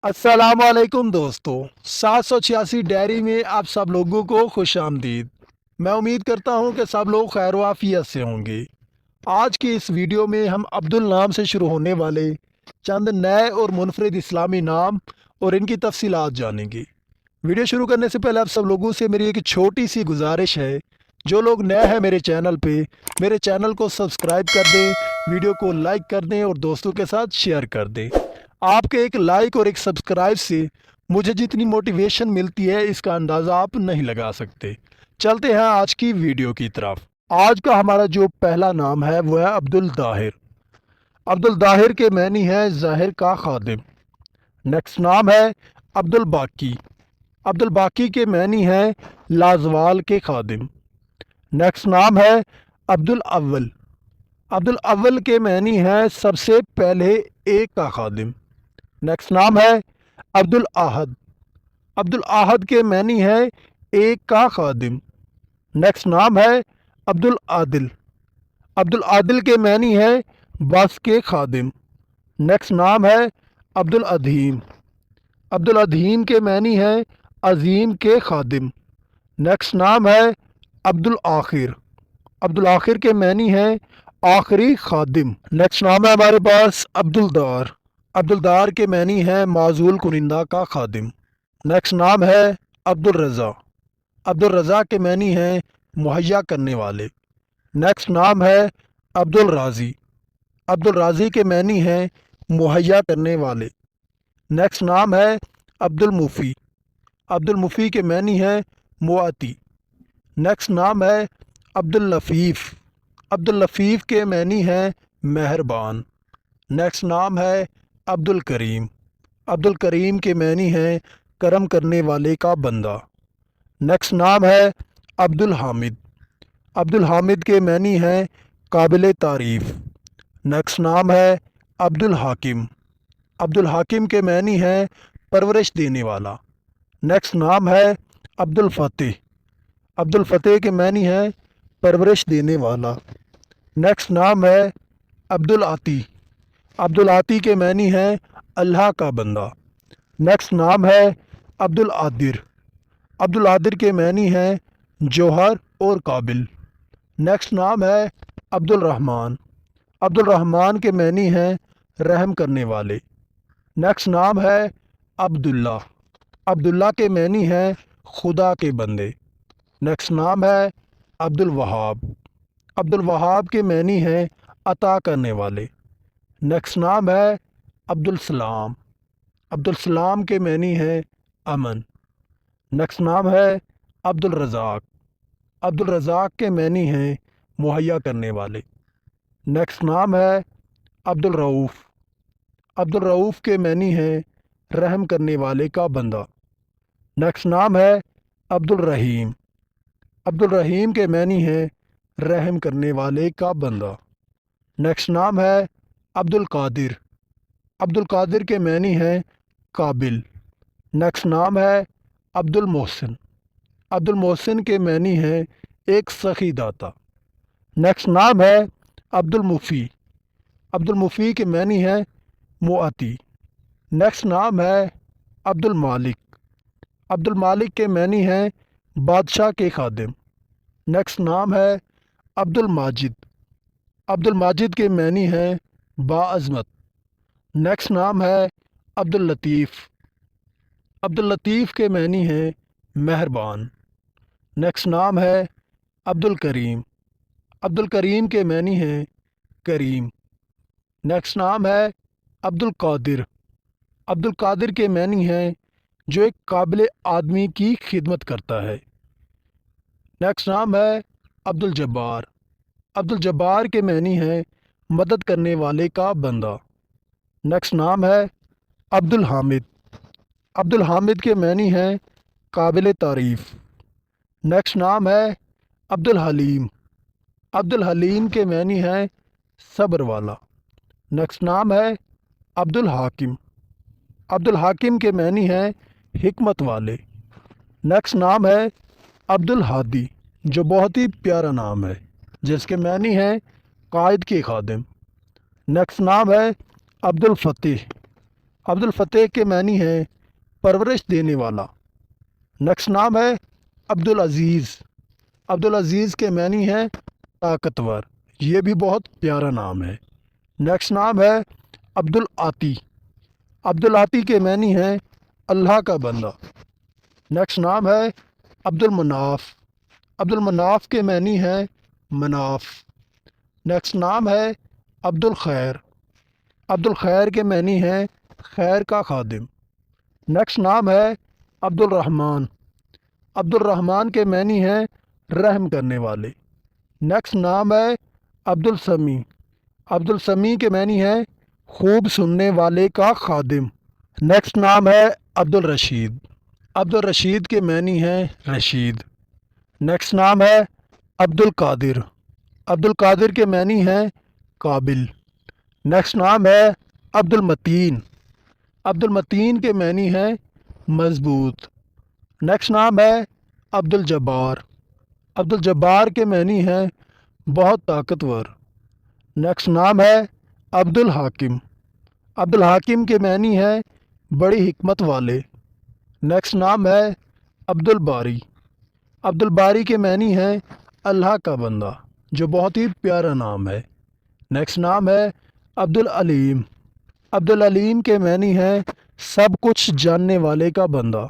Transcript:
अस्सलामुअलैकुम दोस्तों। 786 डायरी में आप सब लोगों को खुश आमदीद। मैं उम्मीद करता हूं कि सब लोग खैर वाफियत से होंगे। आज की इस वीडियो में हम अब्दुल नाम से शुरू होने वाले चंद नए और मुनफरिद इस्लामी नाम और इनकी तफसीलात जानेंगे। वीडियो शुरू करने से पहले आप सब लोगों से मेरी एक छोटी सी गुजारिश है, जो लोग नए हैं मेरे चैनल पे, मेरे चैनल को सब्सक्राइब कर दें, वीडियो को लाइक कर दें और दोस्तों के साथ शेयर कर दें। आपके एक लाइक और एक सब्सक्राइब से मुझे जितनी मोटिवेशन मिलती है इसका अंदाज़ा आप नहीं लगा सकते। चलते हैं आज की वीडियो की तरफ। आज का हमारा जो पहला नाम है वो है अब्दुल दाहिर। अब्दुल दाहिर के मैनी है ज़ाहिर का खादिम। नेक्स्ट नाम है अब्दुल बाकी। अब्दुल बाकी के मैनी है लाजवाल के खादिम। नेक्स्ट नाम है अब्दुल अव्वल। अब्दुल अव्वल के मैनी है सबसे पहले एक का खादिम। नेक्स्ट नाम है अब्दुल आहद। अब्दुल आहद के मैनी है एक का खादिम। नेक्स्ट नाम है अब्दुल आदिल। अब्दुल आदिल के मैनी है बस के खादिम। नेक्स्ट नाम है अब्दुल अधीम। अब्दुल अधीम के मैनी है अजीम के खादिम। नेक्स्ट नाम है अब्दुल आखिर। अब्दुल आखिर के मैनी है आखिरी खादिम। नेक्स्ट नाम है हमारे पास अब्दुल दार। अब्दुल दार के मैनी है माजूल कुनिंदा का खादिम। नेक्स्ट नाम है अब्दुल रज़ा। अब्दुल रज़ा के मैनी है मुहैया करने वाले। नेक्स्ट नाम है अब्दुल राज़ी। अब्दुल राज़ी के मैनी है मुहैया करने वाले। नेक्स्ट नाम है अब्दुल मुफ़ी। अब्दुल मुफ़ी के मैनी है मुआती। नेक्स्ट नाम है अब्दुल लफ़ीफ़। अब्दुल लफ़ीफ़ के मैनी है मेहरबान। नेक्स्ट नाम है अब्दुल करीम। अब्दुल करीम के मैनी है करम करने वाले का बंदा। नेक्स्ट नाम है अब्दुल हामिद। अब्दुल हामिद के मैनी है काबिल तारीफ़। नेक्स्ट नाम है अब्दुल हाकिम। अब्दुल हाकिम के मैनी है परवरिश देने वाला। नेक्स्ट नाम है अब्दुल फ़तेह। अब्दुल फ़तेह के मैनी है परवरिश देने वाला। नेक्स्ट नाम है अब्दुल आती। अब्दुल आती के मैनी है अल्लाह का बंदा। नेक्स्ट नाम है अब्दुल आदिर। अब्दुल आदिर के मैनी है जौहर और काबिल। नेक्स्ट नाम है अब्दुल रहमान। अब्दुल रहमान के मैनी है रहम करने वाले। नेक्स्ट नाम है अब्दुल्ला। अब्दुल्ला के मैनी है खुदा के बंदे। नेक्स्ट नाम है अब्दुल वहाब। अब्दुल वहाब के मैनी है अता करने वाले। नेक्स्ट नाम है अब्दुल सलाम। अब्दुल सलाम के मैनी है अमन। नेक्स्ट नाम है अब्दुल रज़ाक। अब्दुल रज़ाक के मैनी हैं मुहैया करने वाले। नेक्स्ट नाम है अब्दुल रऊफ़। अब्दुल रऊफ़ के मैनी हैं रहम करने वाले का बंदा। नेक्स्ट नाम है अब्दुल रहीम। अब्दुल रहीम के मैनी हैं रहम करने वाले का बंदा। नेक्स्ट नाम है अब्दुल कादिर। अब्दुल कादिर के मैनी हैं काबिल। नेक्स्ट नाम है अब्दुल मोहसिन। अब्दुल मोहसिन के मैनी हैं एक सखी दाता। नेक्स्ट नाम है अब्दुल मुफ़ी। अब्दुल मुफ़ी के मैनी हैं मुआती। नेक्स्ट नाम है अब्दुल मालिक। अब्दुल मालिक के मैनी हैं बादशाह के खादिम। नेक्स्ट नाम है अब्दुल माजिद। अब्दुल माजिद के मैनी हैं बाअज़मत। नेक्स्ट नाम है अब्दुल लतीफ़। अब्दुल लतीफ़ के मैनी हैं मेहरबान। नेक्स्ट नाम है अब्दुल करीम। अब्दुल करीम के मैनी हैं करीम। नेक्स्ट नाम है अब्दुल कादिर। अब्दुल कादिर के मैनी हैं जो एक काबिल आदमी की खिदमत करता है। नेक्स्ट नाम है अब्दुल जब्बार। अब्दुल जब्बार के मैनी हैं मदद करने वाले का बंदा। नेक्स्ट नाम है अब्दुल हामिद। अब्दुल हामिद के मैनी हैं काबिल तारीफ़। नेक्स्ट नाम है अब्दुल हलीम। अब्दुल हलीम के मैनी हैं सब्र वाला। नेक्स्ट नाम है अब्दुल हाकिम। अब्दुल हाकिम के मैनी हैं हिकमत वाले। नेक्स्ट नाम है अब्दुल हादी, जो बहुत ही प्यारा नाम है, जिसके मैनी हैं कायद के खादिम। नेक्स्ट नाम है अब्दुल फ़तेह। عبدالفتح کے معنی ہیں پرورش دینے والا۔ نیکسٹ نام ہے عبدالعزیز۔ عبدالعزیز کے معنی ہیں طاقتور، یہ بھی بہت پیارا نام ہے۔ نیکسٹ نام ہے عبدالعاطی۔ عبدالعاطی کے معنی ہیں اللہ کا بندہ۔ نیکسٹ نام ہے عبدالمناف۔ عبدالمناف کے معنی ہیں مناف۔ نیکسٹ نام ہے عبدالخیر۔ عبدالخیر کے معنی ہیں خیر کا خادم۔ نیکسٹ نام ہے عبدالرحمن۔ عبدالرحمن کے معنی ہیں رحم کرنے والے۔ نیکسٹ نام ہے عبدالسمیع۔ عبدالسمیع کے معنی ہیں خوب سننے والے کا خادم۔ نیکسٹ نام ہے عبدالرشید۔ عبدالرشید کے معنی ہیں رشید۔ نیکسٹ نام ہے عبدالقادر۔ عبدالقادر کے معنی ہیں قابل۔ نیکسٹ نام ہے عبدالمتین۔ عبدالمتین کے معنی ہیں مضبوط۔ نیکسٹ نام ہے عبدالجبار۔ عبدالجبار کے معنی ہیں بہت طاقتور۔ نیکسٹ نام ہے عبدالحاکم۔ عبدالحاکم کے معنی ہیں بڑی حکمت والے۔ نیکسٹ نام ہے عبدالباری۔ عبدالباری کے معنی ہیں اللہ کا بندہ، جو بہت ہی پیارا نام ہے۔ نیکسٹ نام ہے عبدالعلیم۔ عبدالعلیم کے معنی ہیں سب کچھ جاننے والے کا بندہ۔